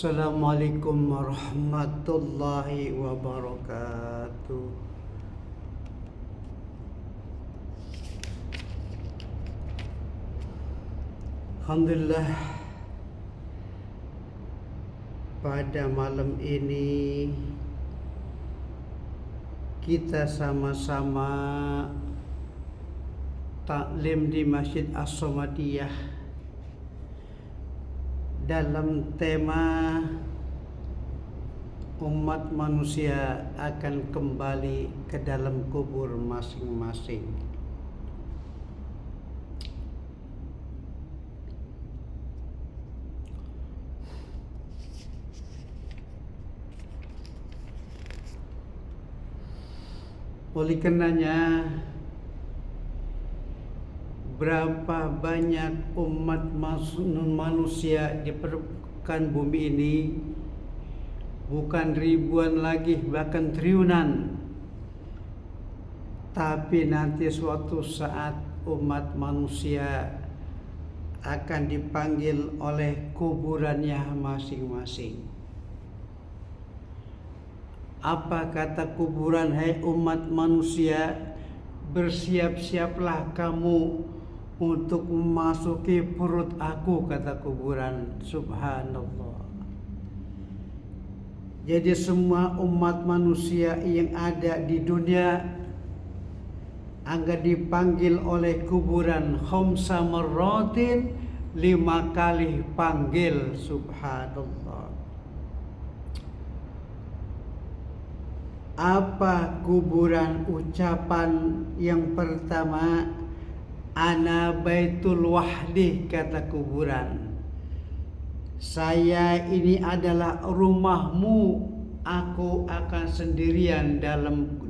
Assalamualaikum warahmatullahi wabarakatuh. Alhamdulillah, pada malam ini kita sama-sama taklim di Masjid As-Samadiyah dalam tema umat manusia akan kembali ke dalam kubur masing-masing. Oleh karenanya, berapa banyak umat manusia di permukaan bumi ini, bukan ribuan lagi, bahkan triliunan. Tapi nanti suatu saat umat manusia akan dipanggil oleh kuburannya masing-masing. Apa kata kuburan? Hai umat manusia, bersiap-siaplah kamu untuk memasuki perut aku, kata kuburan. Subhanallah. Jadi semua umat manusia yang ada di dunia akan dipanggil oleh kuburan khamsa marratin, 5 kali panggil. Subhanallah. Apa kuburan? Ucapan yang pertama, ana baitul wahdi, kata kuburan. Saya ini adalah rumahmu, aku akan sendirian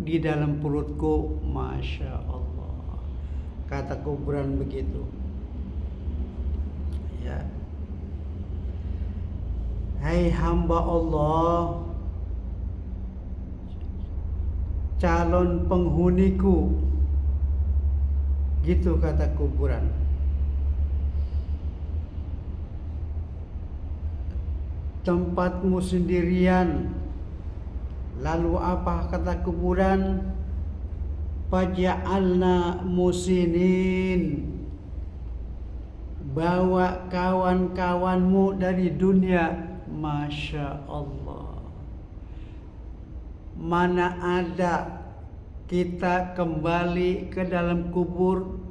di dalam perutku. Masya Allah, kata kuburan begitu. Ya. Hai hamba Allah, calon penghuniku, gitu kata kuburan. Tempatmu sendirian. Lalu apa kata kuburan? Faja'alna musinin, bawa kawan-kawanmu dari dunia. Masya Allah. Mana ada kita kembali ke dalam kubur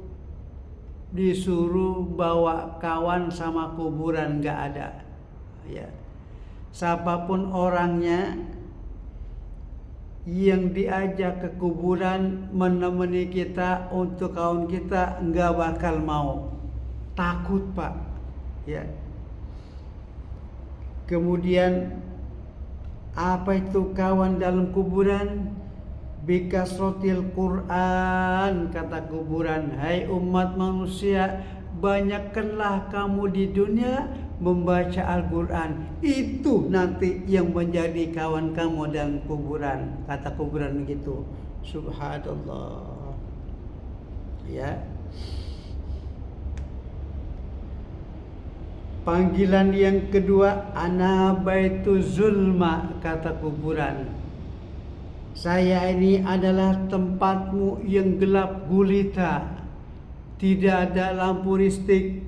disuruh bawa kawan sama kuburan, gak ada. Ya. Siapapun orangnya yang diajak ke kuburan menemani kita untuk kawan kita, gak bakal mau. Takut, Pak. Ya. Kemudian apa itu kawan dalam kuburan? Bikasrotil Quran, kata kuburan. Hai umat manusia, banyakkanlah kamu di dunia membaca Al-Quran. Itu nanti yang menjadi kawan kamu dalam kuburan, kata kuburan begitu. Subhanallah. Ya. Panggilan yang kedua, ana baitu zulma, kata kuburan. Saya ini adalah tempatmu yang gelap gulita. Tidak ada lampu listrik,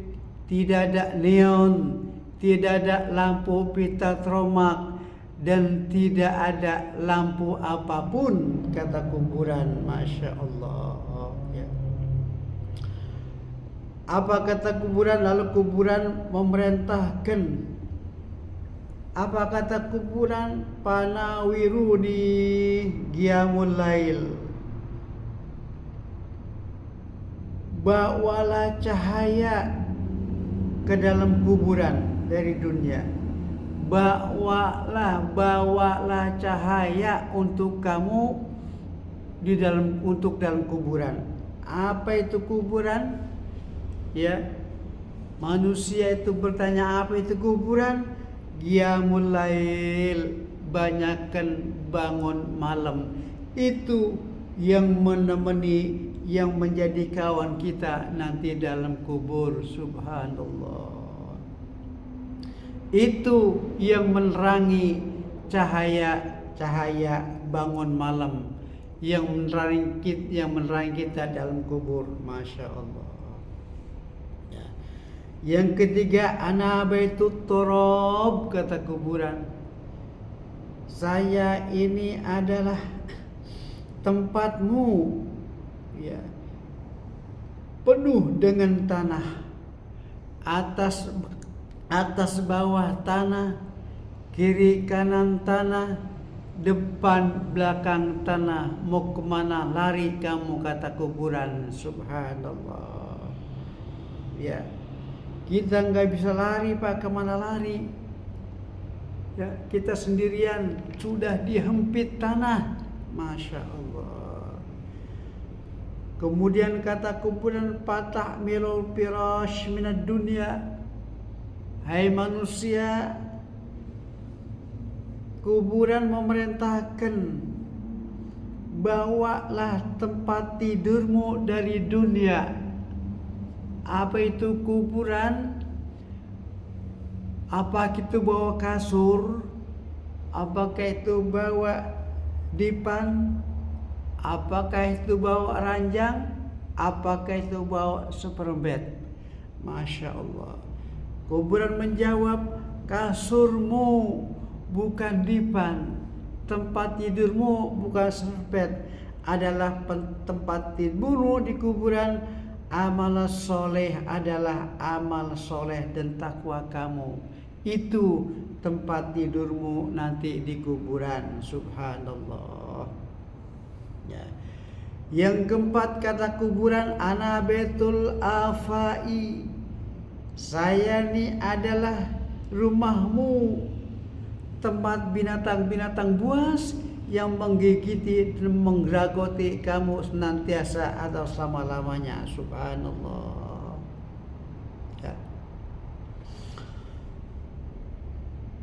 tidak ada neon, tidak ada lampu pita tromak, dan tidak ada lampu apapun, kata kuburan. Masya Allah. Ya. Apa kata kuburan? Lalu kuburan memerintahkan. Apa kata kuburan? Panawiruni qiyamul lail. Bawalah cahaya ke dalam kuburan dari dunia. Bawalah cahaya untuk kamu dalam kuburan. Apa itu kuburan? Ya, manusia itu bertanya, apa itu kuburan? Qiyamul lail, banyakkan bangun malam. Itu yang menemani, yang menjadi kawan kita nanti dalam kubur. Subhanallah. Itu yang menerangi cahaya bangun malam, yang menerangi kita dalam kubur. Masya Allah. Ya. Yang ketiga, ana baitut turab, kata kuburan. Saya ini adalah tempatmu, ya, penuh dengan tanah, atas bawah tanah, kiri kanan tanah, depan belakang tanah. Mau kemana lari kamu, kata kuburan. Subhanallah. Ya, kita nggak bisa lari Pak, kemana lari? Ya, kita sendirian sudah dihempit tanah. Masya Allah. Kemudian kata kuburan, patah milul firash minad dunya. Hai manusia, kuburan memerintahkan, bawalah tempat tidurmu dari dunia. Apa itu kuburan? Apa itu bawa kasur? Apakah itu bawa dipan? Apakah itu bawa ranjang? Apakah itu bawa seperbed? Masya Allah. Kuburan menjawab, kasurmu bukan dipan, tempat tidurmu bukan seperbed, adalah tempat tidurmu di kuburan. Amal soleh adalah amal soleh dan takwa kamu. Itu tempat tidurmu nanti di kuburan. Subhanallah. Ya. Yang keempat, kata kuburan, ana betul afai. Saya ini adalah rumahmu, tempat binatang-binatang buas yang menggigiti dan menggeragoti kamu senantiasa atau selama-lamanya. Subhanallah. Ya.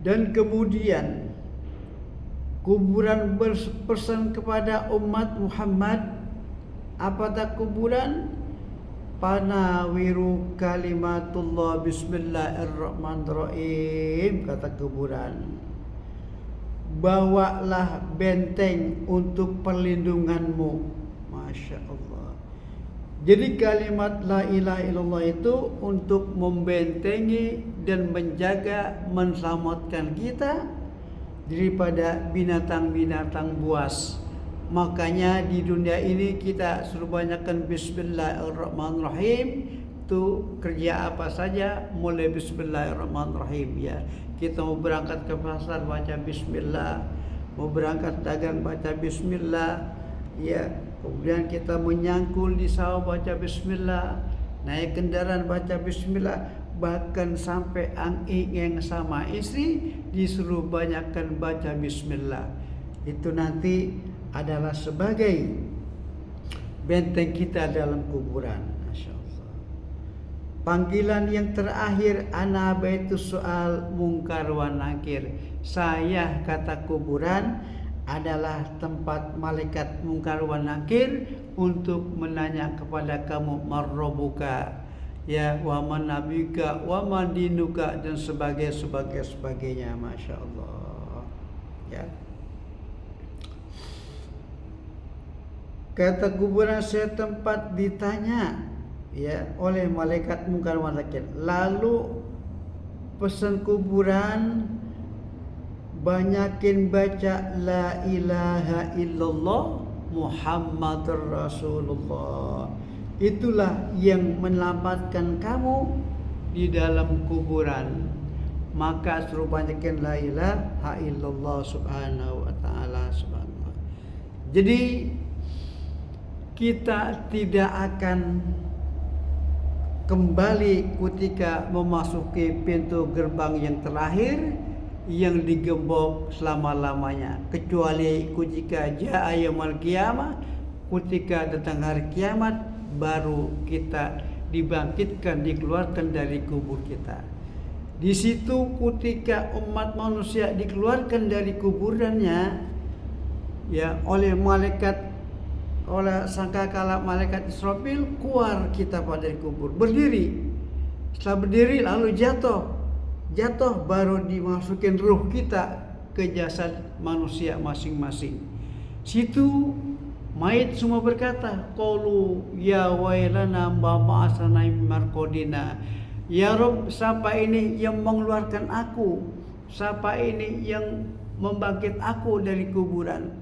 Dan kemudian kuburan berpesan kepada umat Muhammad. Apa tak kuburan? Panawiru kalimatullah bismillahirrahmanirrahim, kata kuburan. Bawalah benteng untuk perlindunganmu. Masya Allah. Jadi kalimat la ilaha illallah itu untuk membentengi dan menjaga, menselamatkan kita daripada binatang-binatang buas. Makanya di dunia ini kita suruh banyakkan bismillahirrahmanirrahim. Itu kerja apa saja mulai bismillahirrahmanirrahim, ya. Kita mau berangkat ke pasar baca bismillah, mau berangkat dagang baca bismillah, ya. Kemudian kita menyangkul di sawah baca bismillah, naik kendaraan baca bismillah, bahkan sampai angin sama istri disuruh banyakkan baca bismillah. Itu nanti adalah sebagai benteng kita dalam kuburan. Masya Allah. Panggilan yang terakhir, ana baitus soal mungkar wa nakir. Saya, kata kuburan, adalah tempat malaikat mungkar wa nakir untuk menanya kepada kamu, marrobuka, ya, wa man nabika, wa man dinuka, dan sebagainya. Masya Allah. Ya. Kata kuburan, saya tempat ditanya, ya, oleh malaikat mungkar wa nakir. Lalu pesan kuburan, banyakin baca la ilaha illallah Muhammadur Rasulullah. Itulah yang menyelamatkan kamu di dalam kuburan. Maka suruh banyakin la ilaha illallah subhanahu wa ta'ala. Subhanallah. Jadi kita tidak akan kembali ketika memasuki pintu gerbang yang terakhir yang digembok selama-lamanya, kecuali ketika jaa yaumul qiyamah, ketika datang hari kiamat, baru kita dibangkitkan, dikeluarkan dari kubur kita. Di situ ketika umat manusia dikeluarkan dari kuburannya, ya, oleh sangkakala malaikat Israfil, keluar kita pada kubur, berdiri. Setelah berdiri lalu jatuh. jatuh baru dimasukin ruh kita ke jasad manusia masing-masing. Situ mayit semua berkata, qalu ya wailana ma ba'atsana min marqadina. Ya Rob, siapa ini yang mengeluarkan aku? Siapa ini yang membangkit aku dari kuburan?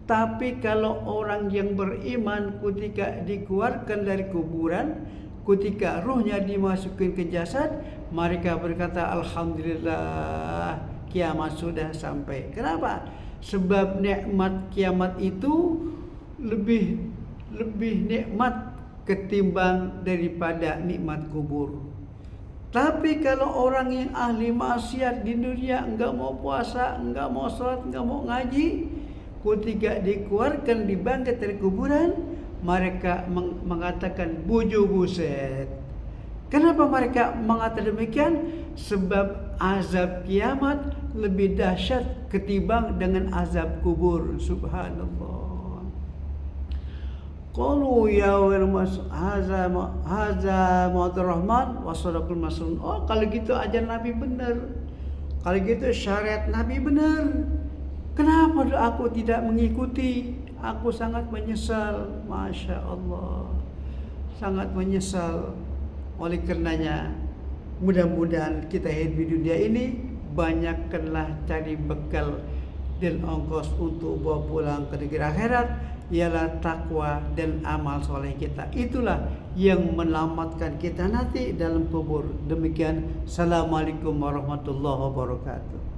Tapi kalau orang yang beriman ketika dikeluarkan dari kuburan, ketika ruhnya dimasukin ke jasad, mereka berkata alhamdulillah, kiamat sudah sampai. Kenapa? Sebab nikmat kiamat itu lebih nikmat ketimbang daripada nikmat kubur. Tapi kalau orang yang ahli maksiat di dunia enggak mau puasa, enggak mau sholat, enggak mau ngaji, ketika dikeluarkan dibangkit dari kuburan, mereka mengatakan buju buset. Kenapa mereka mengatakan demikian? Sebab azab kiamat lebih dahsyat ketimbang dengan azab kubur. Subhanallah. Qalu ya mas haza ma'adur rahman wa sadaqul masun. Oh, kalau gitu ajar Nabi benar. Kalau gitu syariat Nabi benar. Kenapa aku tidak mengikuti? Aku sangat menyesal. Masya Allah, sangat menyesal. Oleh karenanya, mudah-mudahan kita hidup di dunia ini banyakkanlah cari bekal dan ongkos untuk bawa pulang ke negeri akhirat, ialah takwa dan amal soleh kita. Itulah yang menyelamatkan kita nanti dalam kubur. Demikian. Assalamualaikum warahmatullahi wabarakatuh.